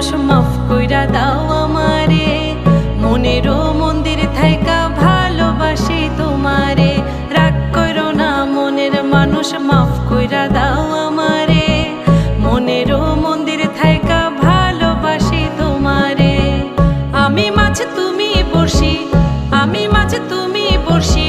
মানুষ মাফ কইরা দাও আমারে, মনেরও মন্দির থাইকা ভালোবাসি তোমারে। রাগ করো না মনের মানুষ মাফ কইরা দাও আমারে, মনেরও মন্দির থাইকা ভালোবাসি তোমারে। আমি মাছ তুমি বড়শি, আমি মাছ তুমি বড়শি।